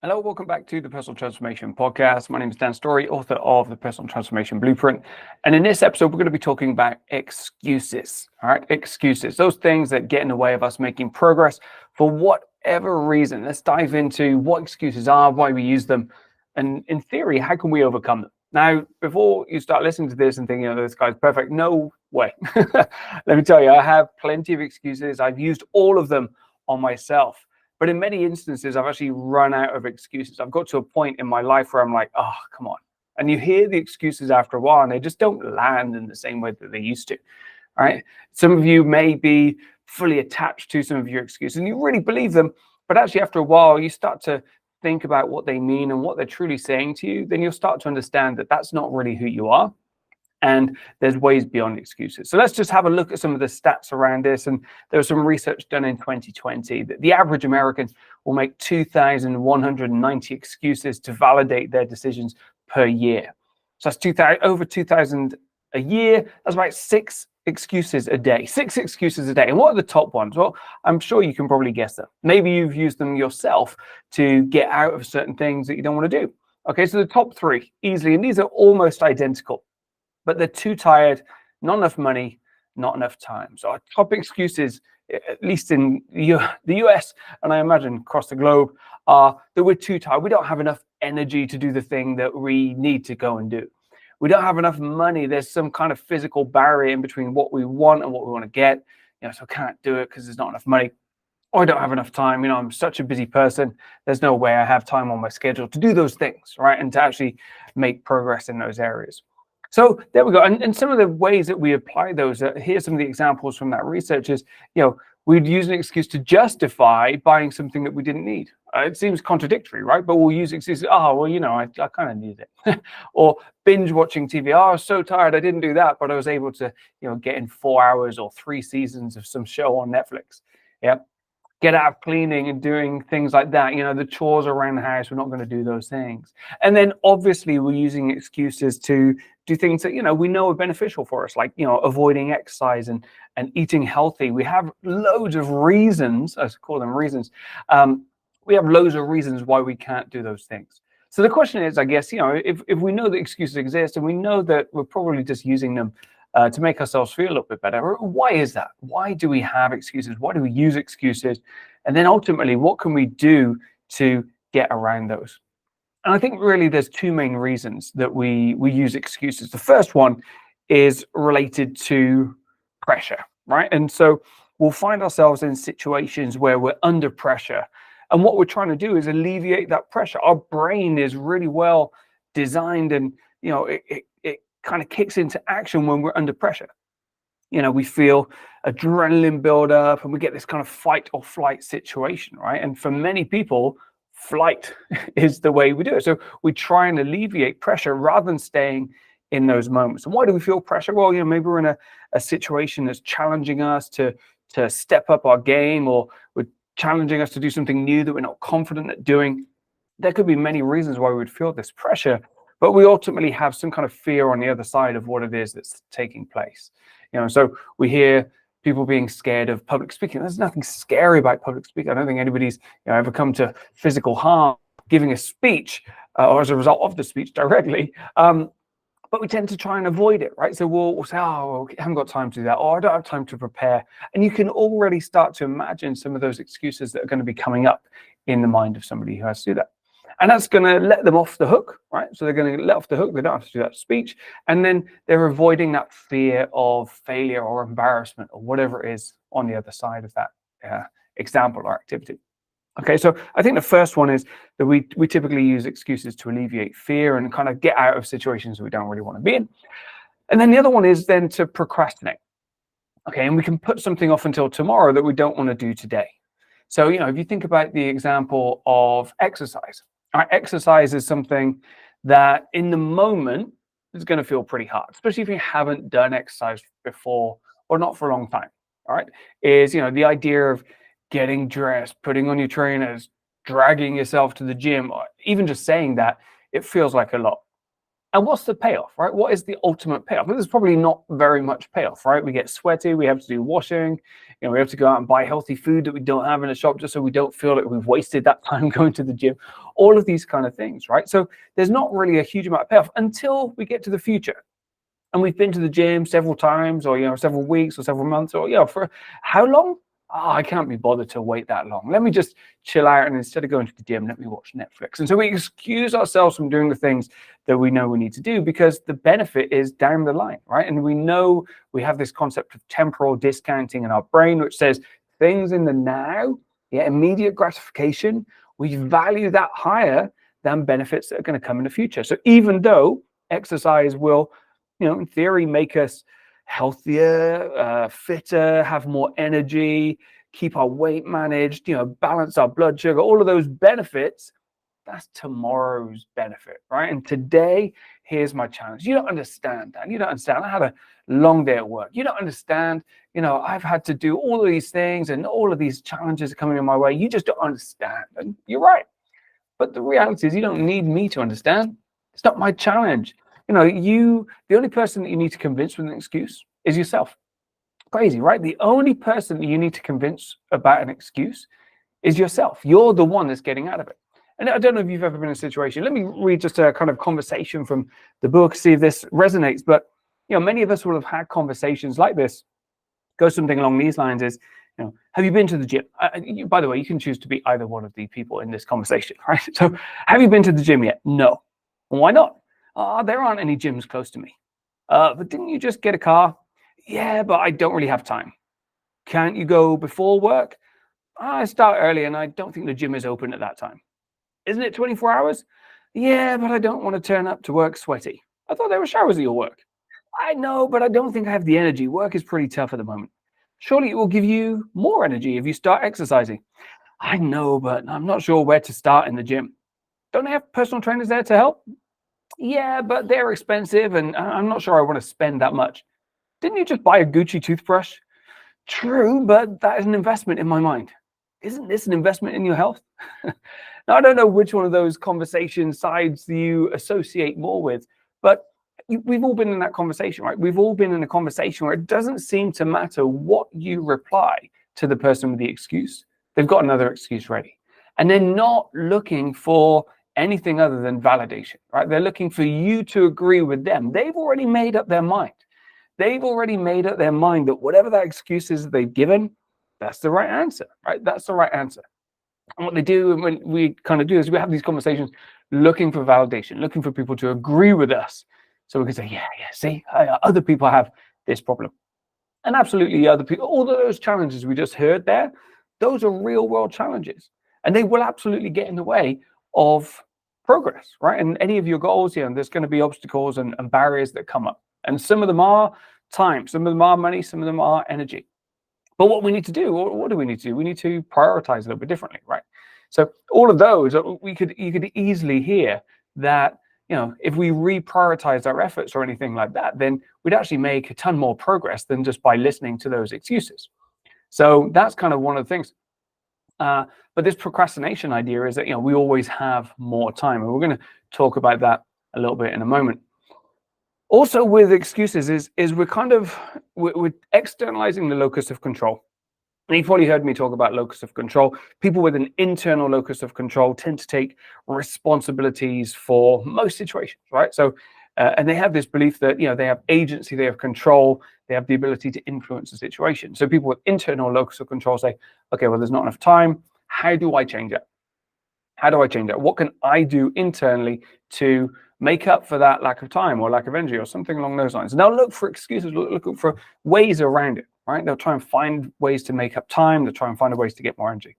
Hello, welcome back to the Personal Transformation Podcast. My name is Dan Storey, author of the Personal Transformation Blueprint. And in this episode, we're going to be talking about excuses. All right, excuses, those things that get in the way of us making progress for whatever reason. Let's dive into what excuses are, why we use them, and in theory, how can we overcome them? Now, before you start listening to this and thinking, oh, this guy's perfect, no way. Let me tell you, I have plenty of excuses. I've used all of them on myself. But in many instances, I've actually run out of excuses. I've got to a point in my life where I'm like, oh, come on. And you hear the excuses after a while, and they just don't land in the same way that they used to, right? Some of you may be fully attached to some of your excuses, and you really believe them. But actually, after a while, you start to think about what they mean and what they're truly saying to you. Then you'll start to understand that that's not really who you are. And there's ways beyond excuses. So let's just have a look at some of the stats around this. And there was some research done in 2020 that the average American will make 2,190 excuses to validate their decisions per year. So that's over 2,000 a year. That's about 6 excuses a day. 6 excuses a day. And what are the top ones? Well, I'm sure you can probably guess them. Maybe you've used them yourself to get out of certain things that you don't want to do. Okay, so the top 3 easily, and these are almost identical. But they're too tired, not enough money, not enough time. So our top excuses, at least in the US, and I imagine across the globe, are that we're too tired. We don't have enough energy to do the thing that we need to go and do. We don't have enough money. There's some kind of physical barrier in between what we want and what we want to get. So I can't do it because there's not enough money. Or I don't have enough time. I'm such a busy person. There's no way I have time on my schedule to do those things, right? And to actually make progress in those areas. So there we go. And some of the ways that we apply those, here's some of the examples from that research is, we'd use an excuse to justify buying something that we didn't need. It seems contradictory, right? But we'll use excuses. Oh, well, I kind of need it. Or binge watching TV. Oh, I was so tired. I didn't do that, but I was able to, get in 4 hours or 3 seasons of some show on Netflix. Yeah. Get out of cleaning and doing things like that. The chores around the house, we're not going to do those things. And then obviously we're using excuses to do things that, we know are beneficial for us, like, avoiding exercise and eating healthy. We have loads of reasons, I call them reasons. We have loads of reasons why we can't do those things. So the question is, I guess, if we know that excuses exist and we know that we're probably just using them to make ourselves feel a little bit better. Why is that? Why do we have excuses? Why do we use excuses? And then ultimately, what can we do to get around those? And I think really there's 2 main reasons that we use excuses. The first one is related to pressure, right? And so we'll find ourselves in situations where we're under pressure. And what we're trying to do is alleviate that pressure. Our brain is really well designed, and it kind of kicks into action when we're under pressure. We feel adrenaline build up and we get this kind of fight or flight situation, right? And for many people, flight is the way we do it. So we try and alleviate pressure rather than staying in those moments. And why do we feel pressure? Well, maybe we're in a situation that's challenging us to step up our game, or we're challenging us to do something new that we're not confident at doing. There could be many reasons why we would feel this pressure. But we ultimately have some kind of fear on the other side of what it is that's taking place. So we hear people being scared of public speaking. There's nothing scary about public speaking. I don't think anybody's ever come to physical harm giving a speech or as a result of the speech directly. But we tend to try and avoid it, right? So we'll say, oh, I haven't got time to do that, or I don't have time to prepare. And you can already start to imagine some of those excuses that are going to be coming up in the mind of somebody who has to do that. And that's going to let them off the hook, right? So they're going to let off the hook. They don't have to do that speech. And then they're avoiding that fear of failure or embarrassment or whatever it is on the other side of that example or activity. Okay, so I think the first one is that we typically use excuses to alleviate fear and kind of get out of situations that we don't really want to be in. And then the other one is then to procrastinate. Okay, and we can put something off until tomorrow that we don't want to do today. So, if you think about the example of exercise, exercise is something that in the moment is going to feel pretty hard, especially if you haven't done exercise before or not for a long time. All right, is the idea of getting dressed, putting on your trainers, dragging yourself to the gym, or even just saying that, it feels like a lot. And what's the payoff, right? What is the ultimate payoff? There's probably not very much payoff, right? We get sweaty, we have to do washing, we have to go out and buy healthy food that we don't have in a shop just so we don't feel like we've wasted that time going to the gym. All of these kind of things, right? So there's not really a huge amount of payoff until we get to the future. And we've been to the gym several times, or several weeks or several months, or for how long? Oh, I can't be bothered to wait that long. Let me just chill out, and instead of going to the gym, let me watch Netflix. And so we excuse ourselves from doing the things that we know we need to do because the benefit is down the line, right? And we know we have this concept of temporal discounting in our brain, which says things in the now, immediate gratification, we value that higher than benefits that are going to come in the future. So even though exercise will, in theory, make us healthier, fitter, have more energy, keep our weight managed, balance our blood sugar, all of those benefits, that's tomorrow's benefit, right? And today, here's my challenge. You don't understand that. You don't understand. I had a long day at work. You don't understand, I've had to do all of these things and all of these challenges are coming in my way. You just don't understand. And you're right. But the reality is you don't need me to understand. It's not my challenge. The only person that you need to convince with an excuse is yourself. Crazy, right? The only person that you need to convince about an excuse is yourself. You're the one that's getting out of it. And I don't know if you've ever been in a situation. Let me read just a kind of conversation from the book, see if this resonates. But, many of us will have had conversations like this. Goes something along these lines is, have you been to the gym? By the way, you can choose to be either one of the people in this conversation, right? So have you been to the gym yet? No. Well, why not? There aren't any gyms close to me. But didn't you just get a car? Yeah, but I don't really have time. Can't you go before work? I start early and I don't think the gym is open at that time. Isn't it 24 hours? Yeah, but I don't want to turn up to work sweaty. I thought there were showers at your work. I know, but I don't think I have the energy. Work is pretty tough at the moment. Surely it will give you more energy if you start exercising. I know, but I'm not sure where to start in the gym. Don't they have personal trainers there to help? Yeah, but they're expensive and I'm not sure I want to spend that much. Didn't you just buy a Gucci toothbrush? True, but that is an investment in my mind. Isn't this an investment in your health? Now, I don't know which one of those conversation sides you associate more with, but we've all been in that conversation, right? We've all been in a conversation where it doesn't seem to matter what you reply to the person with the excuse. They've got another excuse ready. And they're not looking for anything other than validation, right? They're looking for you to agree with them. They've already made up their mind. They've already made up their mind that whatever that excuse is that they've given, that's the right answer, right? That's the right answer. And what they do when we kind of do is we have these conversations looking for validation, looking for people to agree with us. So we can say, yeah, see, other people have this problem. And absolutely other people, all of those challenges we just heard there, those are real world challenges. And they will absolutely get in the way of progress, right? And any of your goals, there's going to be obstacles and barriers that come up. And some of them are time, some of them are money, some of them are energy. But what we need to do, what do we need to do? We need to prioritize a little bit differently, right? So all of those, you could easily hear that, if we reprioritize our efforts or anything like that, then we'd actually make a ton more progress than just by listening to those excuses. So that's kind of one of the things. But this procrastination idea is that, we always have more time. And we're going to talk about that a little bit in a moment. Also with excuses is we're externalizing the locus of control. And you've probably heard me talk about locus of control. People with an internal locus of control tend to take responsibilities for most situations, right? So, and they have this belief that, they have agency, they have control, they have the ability to influence the situation. So people with internal locus of control say, okay, well, there's not enough time. How do I change it? How do I change it? What can I do internally to make up for that lack of time or lack of energy or something along those lines? And they'll look for excuses, look for ways around it, right? They'll try and find ways to make up time. They'll try and find ways to get more energy.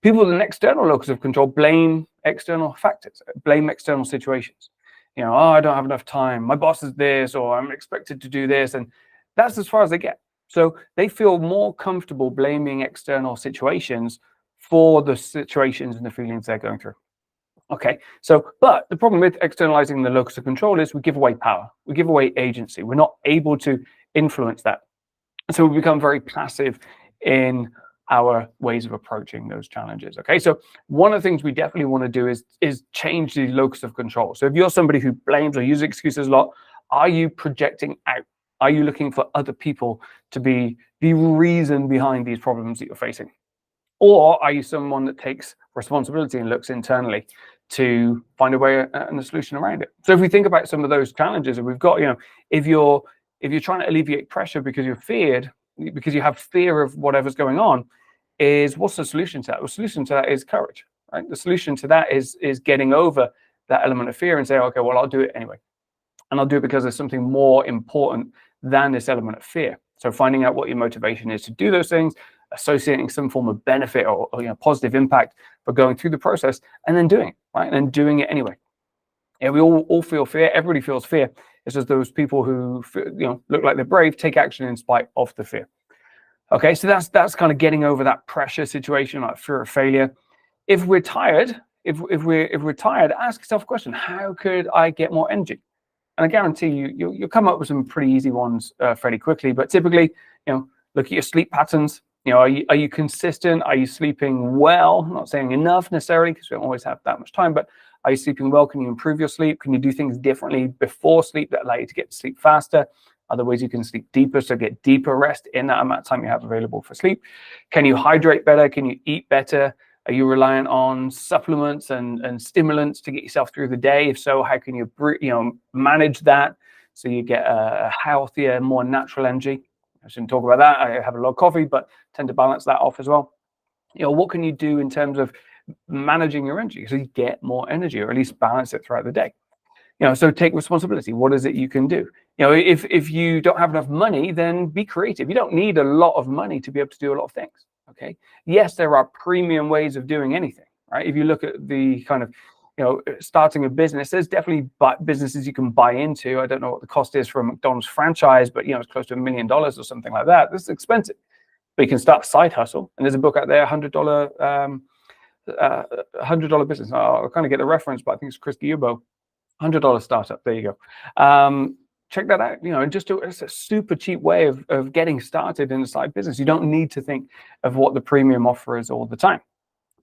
People with an external locus of control blame external factors, blame external situations. I don't have enough time. My boss is this, or I'm expected to do this. And that's as far as they get. So they feel more comfortable blaming external situations for the situations and the feelings they're going through. Okay, but the problem with externalizing the locus of control is we give away power, we give away agency. We're not able to influence that. And so we become very passive in our ways of approaching those challenges. Okay, so one of the things we definitely want to do is change the locus of control. So if you're somebody who blames or uses excuses a lot, are you projecting out? Are you looking for other people to be the reason behind these problems that you're facing? Or are you someone that takes responsibility and looks internally to find a way and a solution around it? So if we think about some of those challenges that we've got, if you're trying to alleviate pressure because because you have fear of whatever's going on, what's the solution to that? The solution to that is courage, right? The solution to that is getting over that element of fear and say, okay, well, I'll do it anyway. And I'll do it because there's something more important than this element of fear. So finding out what your motivation is to do those things, associating some form of benefit or positive impact for going through the process, and then doing it, right? And then doing it anyway. Yeah, we all feel fear. Everybody feels fear. It's just those people who look like they're brave take action in spite of the fear. Okay, so that's kind of getting over that pressure situation, like fear of failure. If we're tired, if we're tired, ask yourself a question: how could I get more energy? And I guarantee you'll come up with some pretty easy ones fairly quickly. But typically, look at your sleep patterns. Are you consistent? Are you sleeping well? I'm not saying enough necessarily, because we don't always have that much time, but are you sleeping well? Can you improve your sleep? Can you do things differently before sleep that allow you to get to sleep faster? Other ways you can sleep deeper, so get deeper rest in that amount of time you have available for sleep. Can you hydrate better? Can you eat better? Are you reliant on supplements and stimulants to get yourself through the day? If so, how can you manage that so you get a healthier, more natural energy? I shouldn't talk about that. I have a lot of coffee, but tend to balance that off as well. What can you do in terms of managing your energy so you get more energy, or at least balance it throughout the day? So take responsibility. What is it you can do? If you don't have enough money, then be creative. You don't need a lot of money to be able to do a lot of things. Okay. Yes, there are premium ways of doing anything, right? If you look at the kind of, starting a business, there's definitely businesses you can buy into. I don't know what the cost is for a McDonald's franchise, but it's close to $1 million or something like that. This is expensive, but you can start a side hustle. And there's a book out there, $100 business. I'll kind of get the reference, but I think it's Chris Guillebeau, $100 startup. There you go. Check that out. It's a super cheap way of getting started in a side business. You don't need to think of what the premium offer is all the time.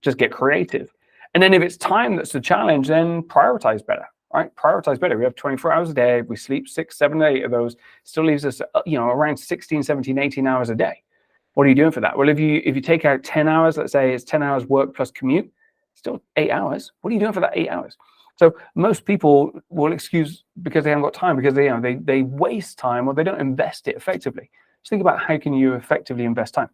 Just get creative. And then if it's time that's the challenge, then prioritize better, right? Prioritize better. We have 24 hours a day. We sleep 6, 7, 8 of those. Still leaves us, around 16, 17, 18 hours a day. What are you doing for that? Well, if you take out 10 hours, let's say it's 10 hours work plus commute, still 8 hours. What are you doing for that 8 hours? So most people will excuse because they haven't got time, because they waste time or they don't invest it effectively. Just think about how can you effectively invest time.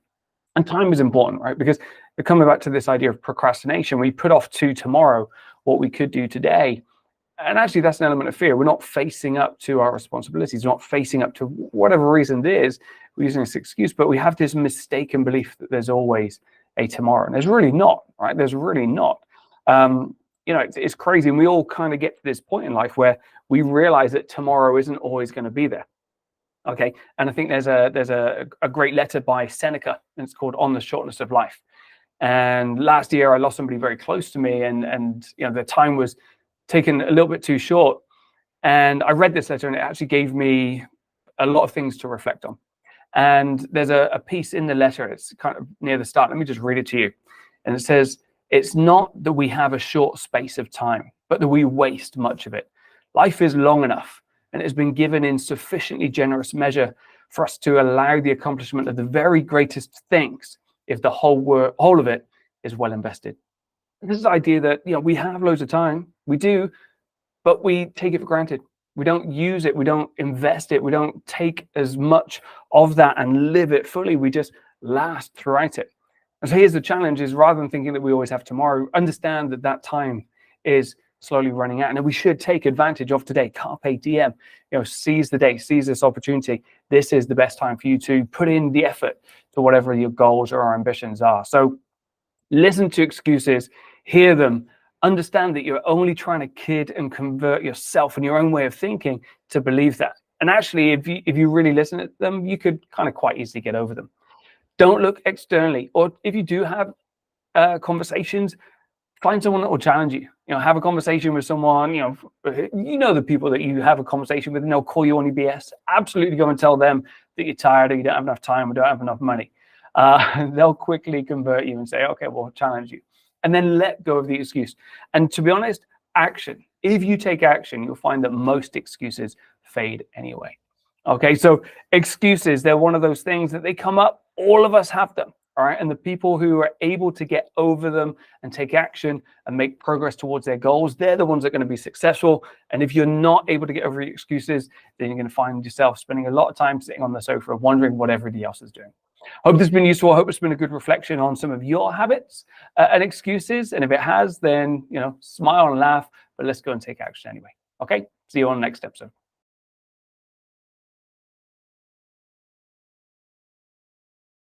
And time is important, right? Because we're coming back to this idea of procrastination. We put off to tomorrow what we could do today. And actually, that's an element of fear. We're not facing up to our responsibilities, not facing up to whatever reason it is. We're using this excuse, but we have this mistaken belief that there's always a tomorrow. And there's really not, right? There's really not. It's crazy. And we all kind of get to this point in life where we realize that tomorrow isn't always going to be there. Okay. And I think there's a great letter by Seneca, and it's called On the Shortness of Life. And last year I lost somebody very close to me, and the time was taken a little bit too short. And I read this letter, and it actually gave me a lot of things to reflect on. And there's a piece in the letter, it's kind of near the start. Let me just read it to you. And it says, "It's not that we have a short space of time, but that we waste much of it. Life is long enough, and it has been given in sufficiently generous measure for us to allow the accomplishment of the very greatest things if the whole of it is well invested." This is the idea that we have loads of time, we do, but we take it for granted. We don't use it, we don't invest it, we don't take as much of that and live it fully. We just last throughout it. And so here's the challenge: is rather than thinking that we always have tomorrow, understand that time is slowly running out, and we should take advantage of today. Carpe diem, seize the day, seize this opportunity. This is the best time for you to put in the effort to whatever your goals or ambitions are. So listen to excuses, hear them, understand that you're only trying to kid and convert yourself and your own way of thinking to believe that. And actually, if you really listen to them, you could kind of quite easily get over them. Don't look externally, or if you do have conversations, find someone that will challenge you. Have a conversation with someone, the people that you have a conversation with, and they'll call you on your BS. Absolutely go and tell them that you're tired, or you don't have enough time, or don't have enough money. they'll quickly convert you and say, okay, we'll challenge you. And then let go of the excuse. And to be honest, action. If you take action, you'll find that most excuses fade anyway. Okay, so excuses, they're one of those things that they come up, all of us have them. All right. And the people who are able to get over them and take action and make progress towards their goals, they're the ones that are going to be successful. And if you're not able to get over your excuses, then you're going to find yourself spending a lot of time sitting on the sofa wondering what everybody else is doing. Hope this has been useful. I hope it's been a good reflection on some of your habits and excuses. And if it has, then, smile and laugh, but let's go and take action anyway. Okay. See you on the next episode.